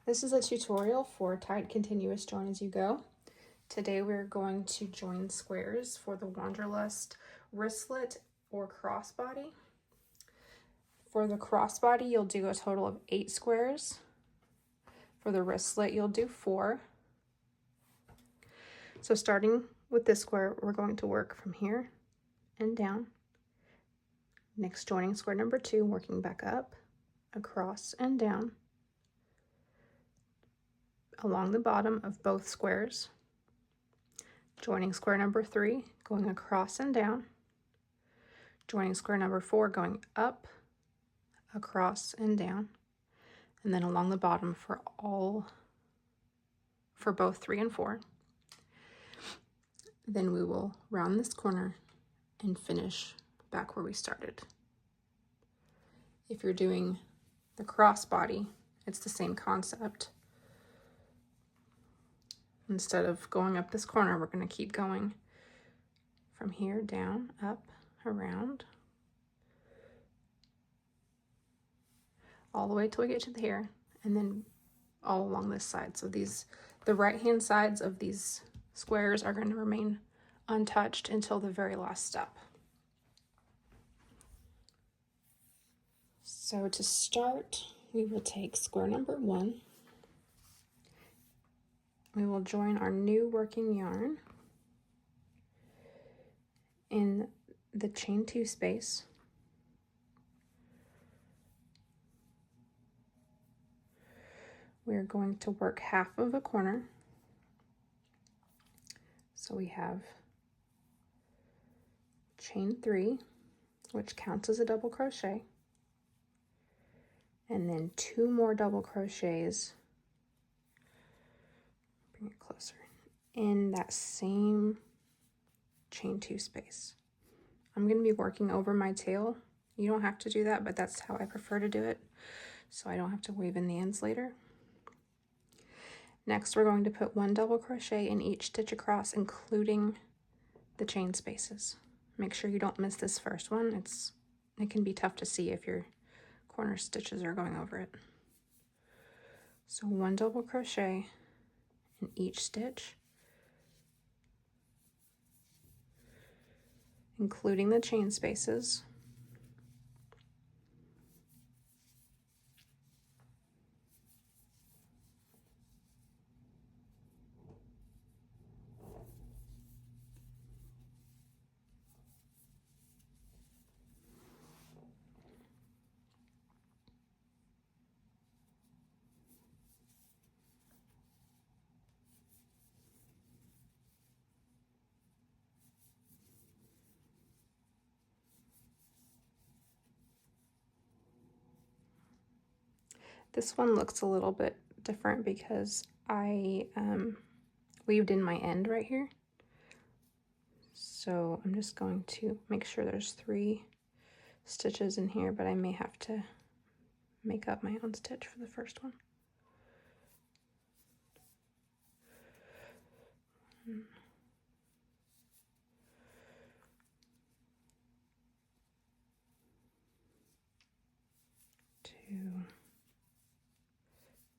This is a tutorial for tight continuous join as you go. Today we're going to join squares for the Wanderlust wristlet or crossbody. For the crossbody, you'll do a total of 8 squares. For the wristlet, you'll do 4. So starting with this square, we're going to work from here and down. Next, joining square number 2, working back up, across, and down along the bottom of both squares. Joining square number 3, going across and down. Joining square number 4, going up, across, and down. And then along the bottom for both 3 and 4. Then we will round this corner and finish back where we started. If you're doing the crossbody, it's the same concept. Instead of going up this corner, we're going to keep going from here, down, up, around, all the way till we get to here, and then all along this side. So the right-hand sides of these squares are going to remain untouched until the very last step. So to start, we will take square number 1. We will join our new working yarn in the chain 2 space. We're going to work half of a corner. So we have chain 3, which counts as a double crochet, and then 2 more double crochets, bring it closer, in that same chain 2 space. I'm going to be working over my tail. You don't have to do that, but that's how I prefer to do it, so I don't have to weave in the ends later. Next, we're going to put 1 double crochet in each stitch across, including the chain spaces. Make sure you don't miss this first one. It can be tough to see if your corner stitches are going over it. So 1 double crochet in each stitch, including the chain spaces. This one looks a little bit different because I weaved in my end right here. So I'm just going to make sure there's 3 stitches in here, but I may have to make up my own stitch for the first one. 2,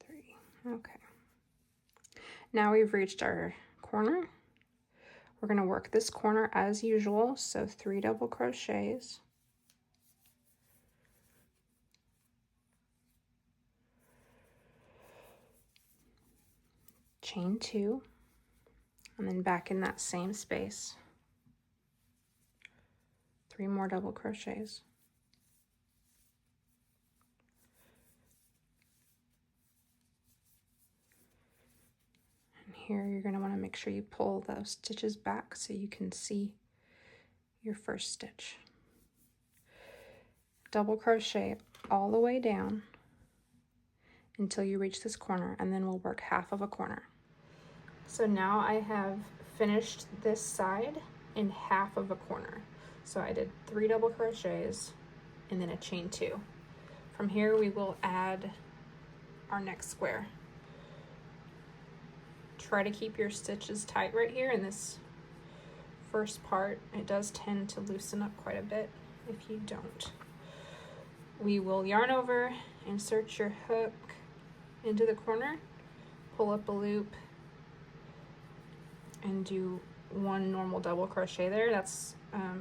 3. Okay. Now we've reached our corner. We're going to work this corner as usual, so 3 double crochets. Chain 2, and then back in that same space, 3 more double crochets. And here you're going to want to make sure you pull those stitches back so you can see your first stitch. Double crochet all the way down until you reach this corner, and then we'll work half of a corner. So now I have finished this side in half of a corner. So I did 3 double crochets and then a chain 2. From here we will add our next square. Try to keep your stitches tight right here in this first part. It does tend to loosen up quite a bit if you don't. We will yarn over, insert your hook, into the corner, pull up a loop, and do one normal double crochet there. That's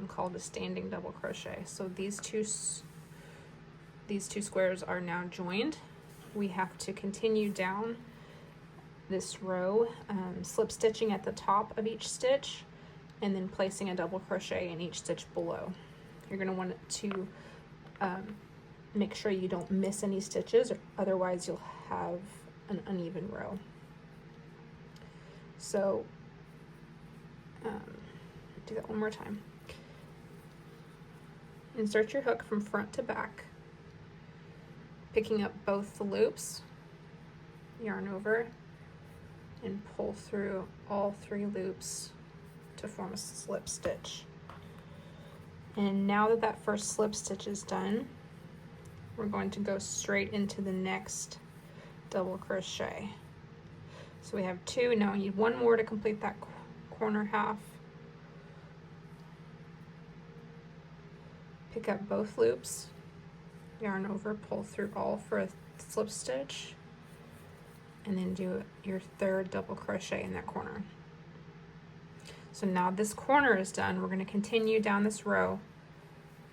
called a standing double crochet. So these two squares are now joined. We have to continue down this row, slip stitching at the top of each stitch and then placing a double crochet in each stitch below. You're going to want to make sure you don't miss any stitches, or otherwise you'll have an uneven row. So do that one more time. Insert your hook from front to back, picking up both the loops, yarn over, and pull through all 3 loops to form a slip stitch. And now that that first slip stitch is done, we're going to go straight into the next double crochet. So we have 2, now we need 1 more to complete that corner half. Pick up both loops, yarn over, pull through all for a slip stitch, and then do your 3rd double crochet in that corner. So now this corner is done, we're going to continue down this row,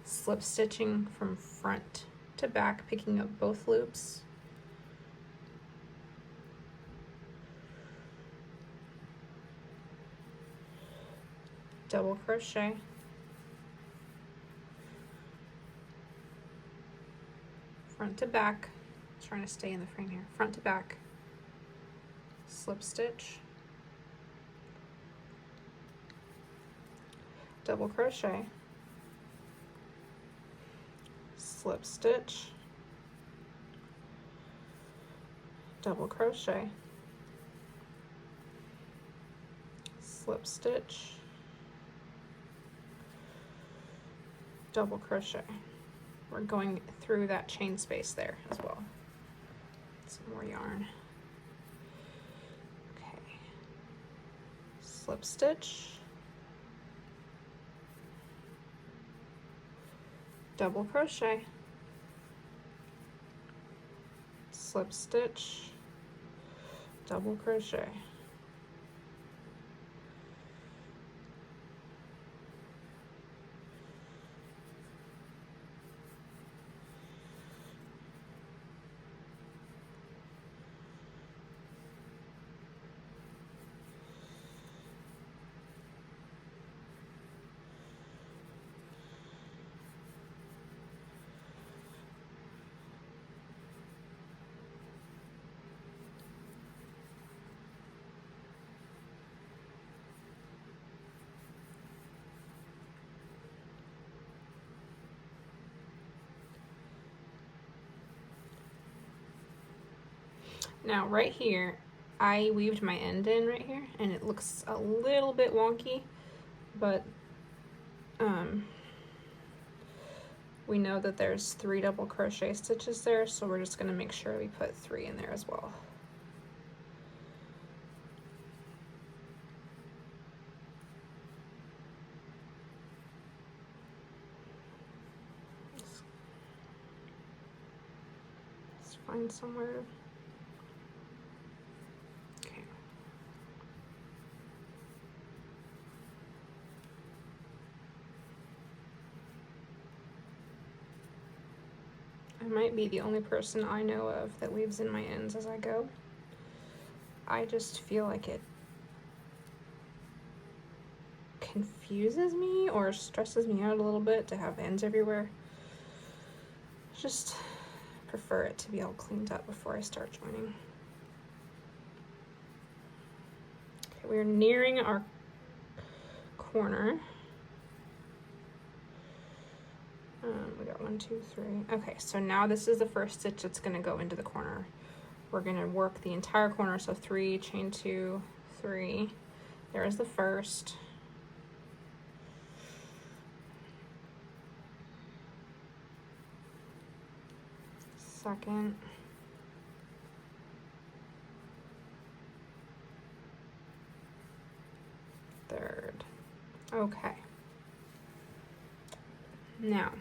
slip stitching from front to back, picking up both loops, double crochet, front to back, trying to stay in the frame here, front to back, slip stitch, double crochet, slip stitch, double crochet, slip stitch, double crochet. We're going through that chain space there as well. Some more yarn. Okay. Slip stitch, double crochet, slip stitch, double crochet. Now right here, I weaved my end in right here, and it looks a little bit wonky, but we know that there's 3 double crochet stitches there, so we're just going to make sure we put 3 in there as well. Let's find somewhere. I might be the only person I know of that weaves in my ends as I go. I just feel like it confuses me or stresses me out a little bit to have ends everywhere. Just prefer it to be all cleaned up before I start joining. Okay, we're nearing our corner. We got 1, 2, 3. Okay, so now this is the first stitch that's going to go into the corner. We're going to work the entire corner, so 3, chain 2, 3. There's the first. Second. Third. Okay. Now,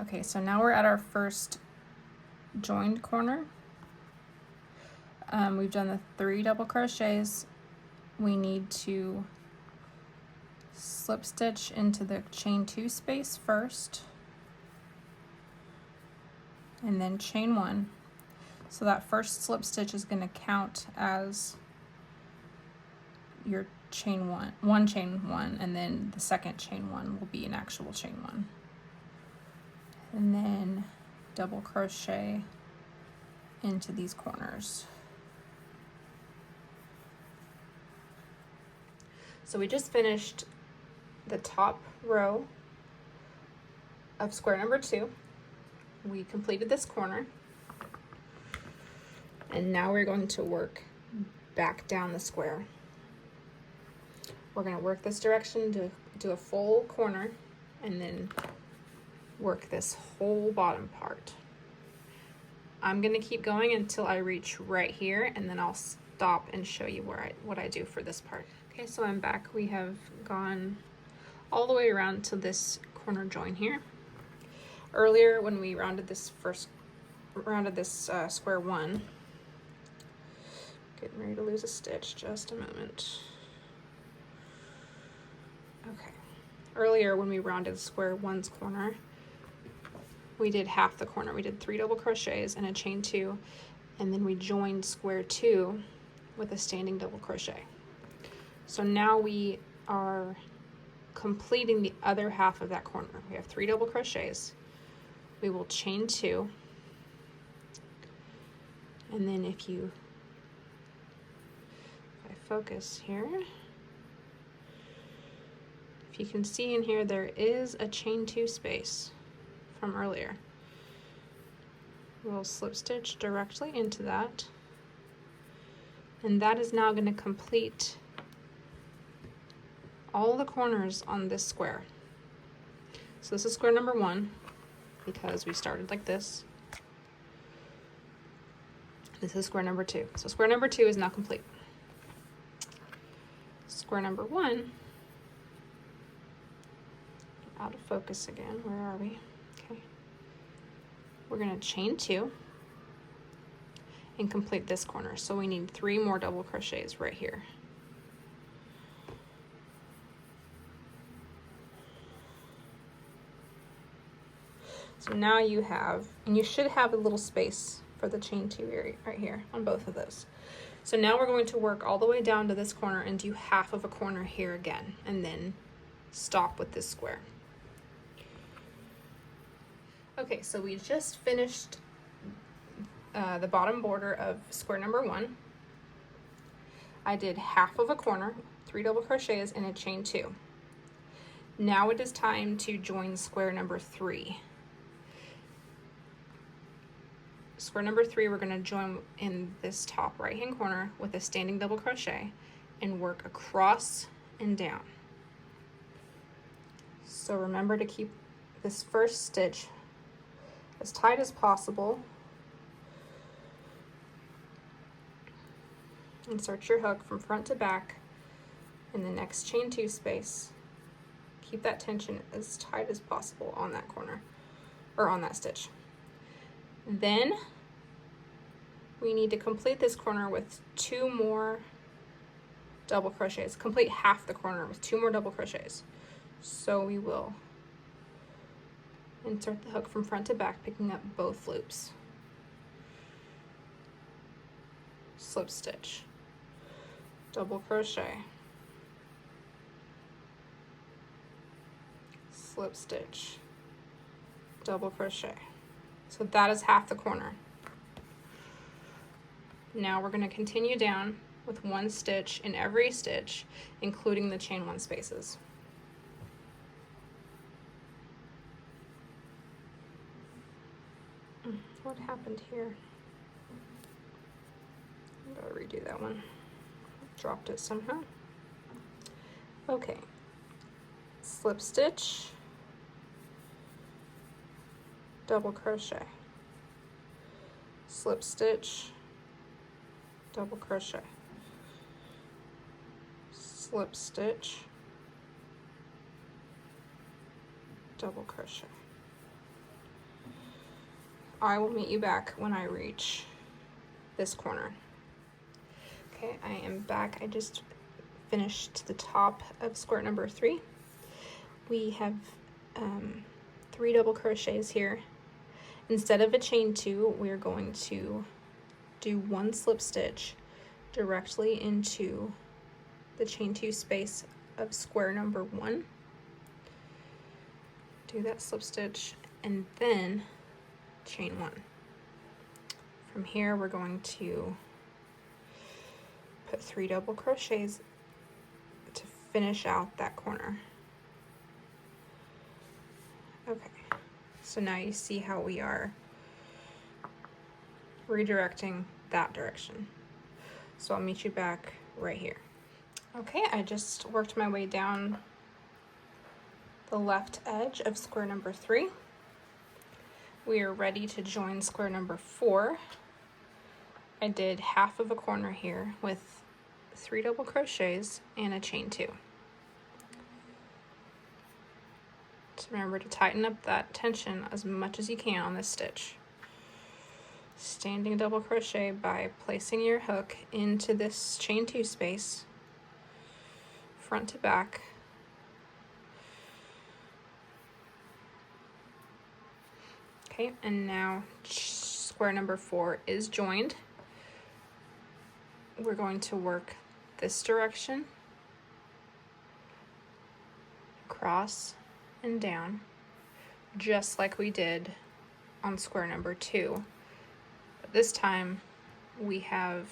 okay, so now we're at our first joined corner. We've done the 3 double crochets. We need to slip stitch into the chain 2 space first, and then chain 1. So that first slip stitch is going to count as your chain 1 chain 1, and then the second chain 1 will be an actual chain 1. And then double crochet into these corners. So we just finished the top row of square number 2. We completed this corner, and now we're going to work back down the square. We're going to work this direction to do a full corner, and then work this whole bottom part. I'm going to keep going until I reach right here, and then I'll stop and show you what I do for this part. Okay, so I'm back. We have gone all the way around to this corner join here. Earlier when we rounded this square 1, getting ready to lose a stitch, just a moment. Okay, earlier when we rounded square 1's corner, we did half the corner. We did 3 double crochets and a chain 2, and then we joined square 2 with a standing double crochet. So now we are completing the other half of that corner. We have 3 double crochets. We will chain 2, and then if I focus here, if you can see in here, there is a chain 2 space from earlier. We'll slip stitch directly into that, and that is now going to complete all the corners on this square. So this is square number 1, because we started like this. This is square number 2. So square number 2 is now complete. Square number 1, out of focus again, where are we? Okay. We're going to chain 2 and complete this corner. So we need 3 more double crochets right here. So now you have, and you should have a little space for the chain 2 area right here on both of those. So now we're going to work all the way down to this corner and do half of a corner here again, and then stop with this square. Okay, so we just finished the bottom border of square number 1. I did half of a corner, 3 double crochets and a chain 2. Now it is time to join square number 3. Square number 3, we're going to join in this top right hand corner with a standing double crochet and work across and down. So remember to keep this first stitch as tight as possible. Insert your hook from front to back in the next chain 2 space. Keep that tension as tight as possible on that corner, or on that stitch. Then we need to complete this corner with 2 more double crochets. Complete half the corner with 2 more double crochets. So we will insert the hook from front to back, picking up both loops. Slip stitch, double crochet, slip stitch, double crochet. So that is half the corner. Now we're going to continue down with 1 stitch in every stitch, including the chain 1 spaces. What happened here? I gotta redo that one. Dropped it somehow. Okay. Slip stitch, double crochet, slip stitch, double crochet, slip stitch, double crochet. I will meet you back when I reach this corner. Okay, I am back. I just finished the top of square number 3. We have 3 double crochets here. Instead of a chain 2, we're going to do 1 slip stitch directly into the chain 2 space of square number 1. Do that slip stitch and then chain 1. From here we're going to put 3 double crochets to finish out that corner. Okay, so now you see how we are redirecting that direction. So I'll meet you back right here. Okay, I just worked my way down the left edge of square number 3. We are ready to join square number 4. I did half of a corner here with 3 double crochets and a chain 2. So remember to tighten up that tension as much as you can on this stitch. Standing double crochet by placing your hook into this chain 2 space, front to back. Okay, and now square number 4 is joined. We're going to work this direction, across and down, just like we did on square number 2. But this time we have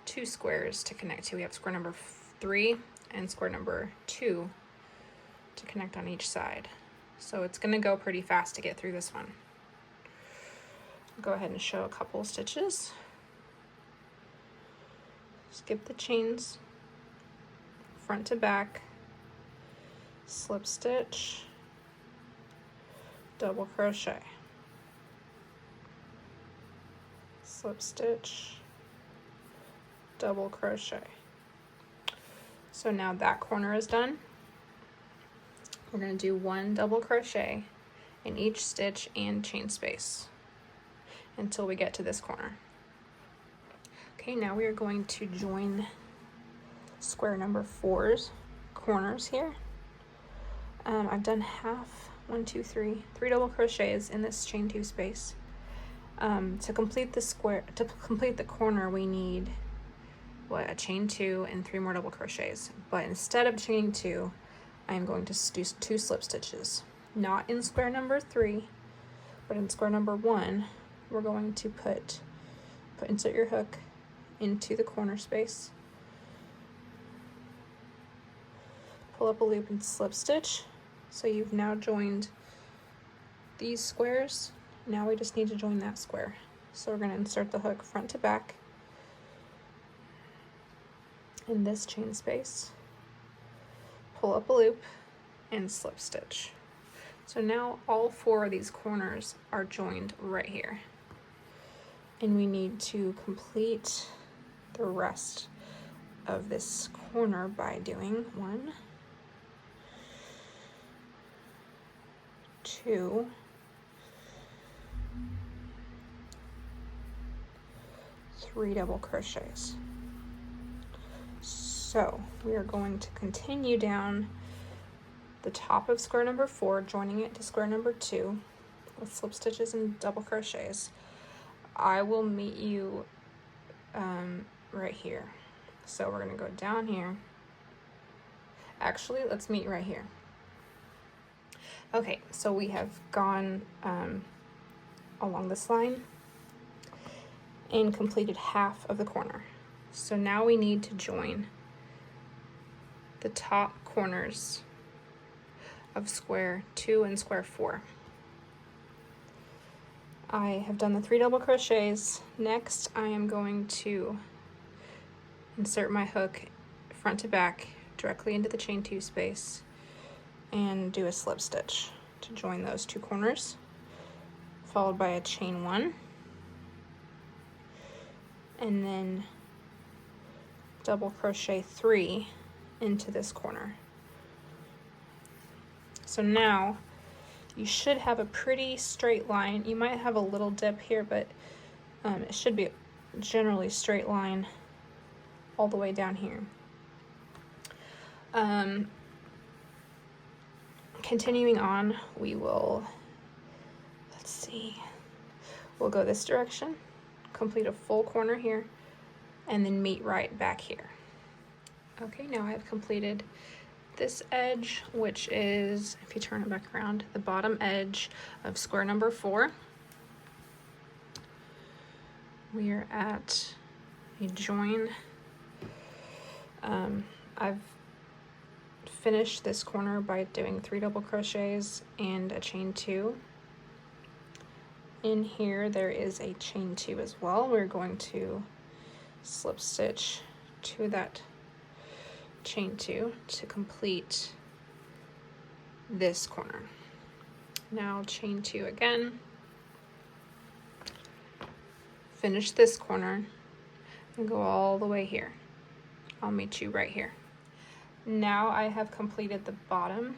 2 squares to connect to. We have square number 3 and square number 2 to connect on each side. So it's going to go pretty fast to get through this one. I'll go ahead and show a couple stitches. Skip the chains, front to back, slip stitch, double crochet, slip stitch, double crochet. So now that corner is done. We're going to do 1 double crochet in each stitch and chain space until we get to this corner. Okay, now we are going to join square number 4's corners here. I've done half, 1, 2, 3 double crochets in this chain 2 space. To complete the corner, we need a chain 2 and 3 more double crochets. But instead of chaining 2, I am going to do 2 slip stitches, not in square number 3, but in square number 1. We're going to insert your hook into the corner space, pull up a loop and slip stitch. So you've now joined these squares. Now we just need to join that square. So we're going to insert the hook front to back in this chain space, pull up a loop and slip stitch. So now all 4 of these corners are joined right here. And we need to complete the rest of this corner by doing 1, 2, 3 double crochets. So we are going to continue down the top of square number 4, joining it to square number 2 with slip stitches and double crochets. I will meet you right here. So we're going to go down here. Actually, let's meet right here. Okay, so we have gone along this line and completed half of the corner. So now we need to join the top corners of square 2 and square 4. I have done the 3 double crochets. Next, I am going to insert my hook front to back directly into the chain 2 space and do a slip stitch to join those 2 corners, followed by a chain 1, and then double crochet 3 into this corner. So now you should have a pretty straight line. You might have a little dip here, but it should be a generally straight line all the way down here. Continuing on, we will, let's see, we'll go this direction, complete a full corner here, and then meet right back here. Okay, now I've completed this edge, which is, if you turn it back around, the bottom edge of square number 4. We are at a join. I've finished this corner by doing 3 double crochets and a chain 2. In here there is a chain 2 as well. We're going to slip stitch to that chain 2 to complete this corner. Now chain 2 again, finish this corner and go all the way here. I'll meet you right here. Now I have completed the bottom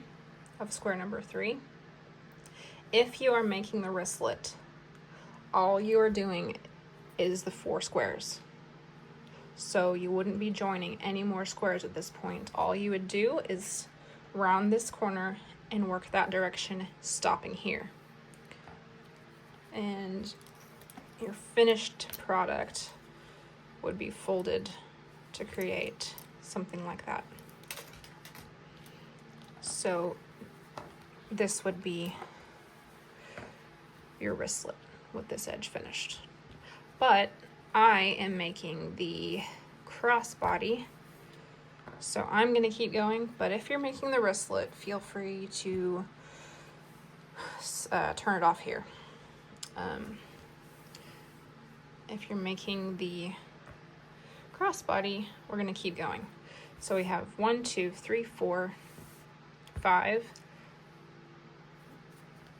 of square number 3. If you are making the wristlet, all you are doing is the 4 squares. So you wouldn't be joining any more squares at this point. All you would do is round this corner and work that direction, stopping here. And your finished product would be folded to create something like that. So this would be your wristlet with this edge finished. But I am making the crossbody, so I'm gonna keep going, but if you're making the wristlet, feel free to turn it off here. If you're making the crossbody, we're gonna keep going. So we have 1, 2, 3, 4, 5,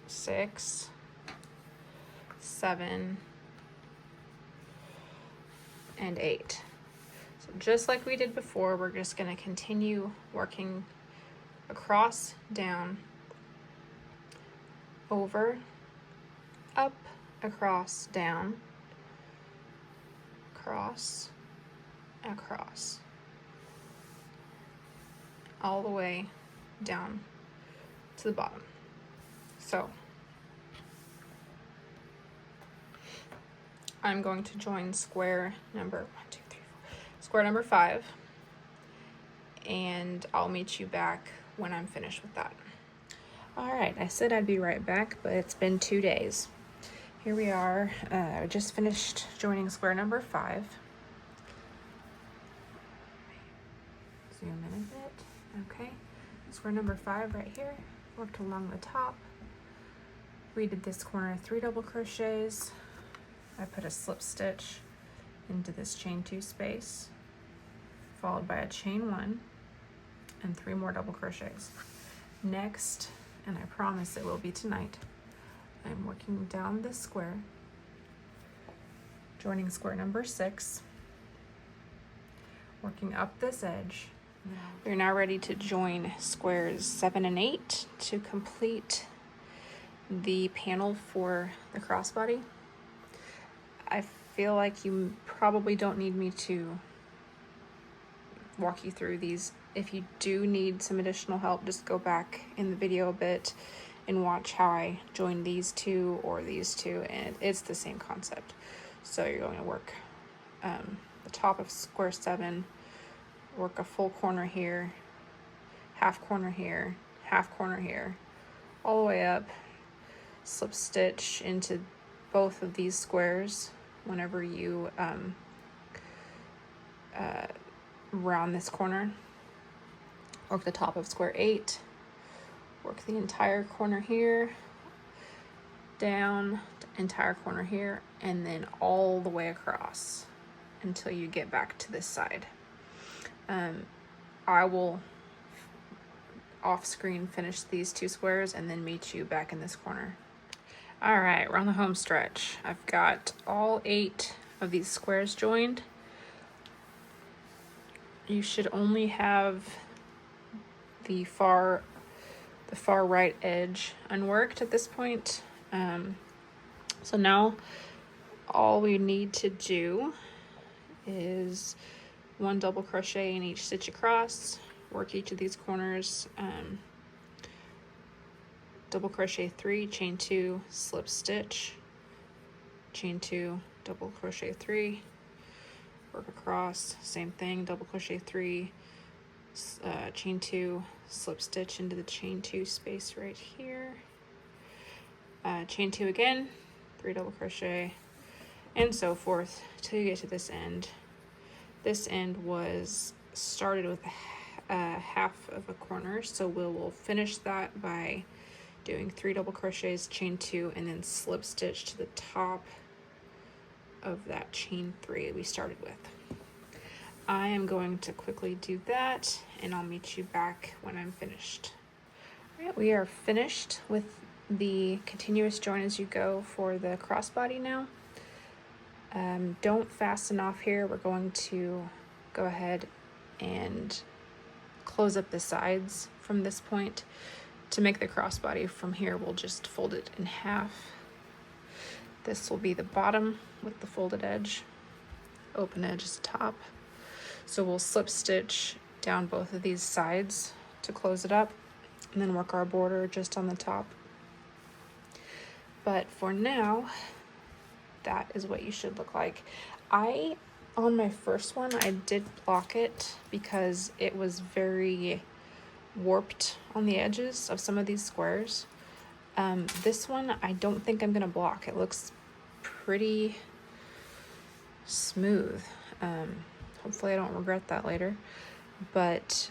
6, 7, and 8. So just like we did before, we're just going to continue working across, down, over, up, across, down, across, across, all the way down to the bottom. So I'm going to join square number 5, and I'll meet you back when I'm finished with that. All right, I said I'd be right back, but it's been 2 days. Here we are. I just finished joining square number 5. Zoom in a bit. Okay, square number 5 right here. Worked along the top. We did this corner 3 double crochets. I put a slip stitch into this chain 2 space, followed by a chain 1 and 3 more double crochets. Next, and I promise it will be tonight, I'm working down this square, joining square number 6, working up this edge. We're now ready to join squares 7 and 8 to complete the panel for the crossbody. I feel like you probably don't need me to walk you through these. If you do need some additional help, just go back in the video a bit and watch how I join these 2 or these 2, and it's the same concept. So you're going to work the top of square 7, work a full corner here, half corner here, half corner here, all the way up, slip stitch into both of these squares whenever you round this corner. Work the top of square 8, work the entire corner here, down, entire corner here, and then all the way across until you get back to this side. I will off screen finish these 2 squares and then meet you back in this corner. All right, we're on the home stretch. I've got all 8 of these squares joined. You should only have the far the far right edge unworked at this point. So now all we need to do is 1 double crochet in each stitch across, work each of these corners, double crochet 3, chain 2, slip stitch, chain 2, double crochet 3, work across, same thing, double crochet 3, chain 2, slip stitch into the chain 2 space right here, chain 2 again, 3 double crochet, and so forth till you get to this end. This end was started with half of a corner, so we'll finish that by doing 3 double crochets, chain 2, and then slip stitch to the top of that chain 3 we started with. I am going to quickly do that, and I'll meet you back when I'm finished. All right, we are finished with the continuous join as you go for the crossbody now. Don't fasten off here. We're going to go ahead and close up the sides from this point. To make the crossbody from here, we'll just fold it in half. This will be the bottom with the folded edge. Open edge is the top. So we'll slip stitch down both of these sides to close it up, and then work our border just on the top. But for now, that is what you should look like. On my first one, I did block it because it was very warped on the edges of some of these squares. This one, I don't think I'm gonna block. It looks pretty smooth. Hopefully I don't regret that later. But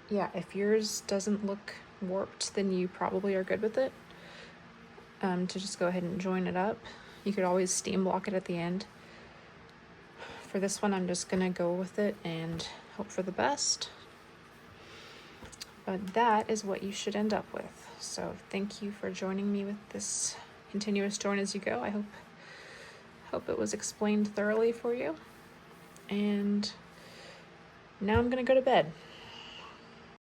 yeah, if yours doesn't look warped, then you probably are good with it. To just go ahead and join it up. You could always steam block it at the end. For this one, I'm just gonna go with it and hope for the best. But that is what you should end up with. So thank you for joining me with this continuous join as you go. I hope it was explained thoroughly for you. And now I'm gonna go to bed.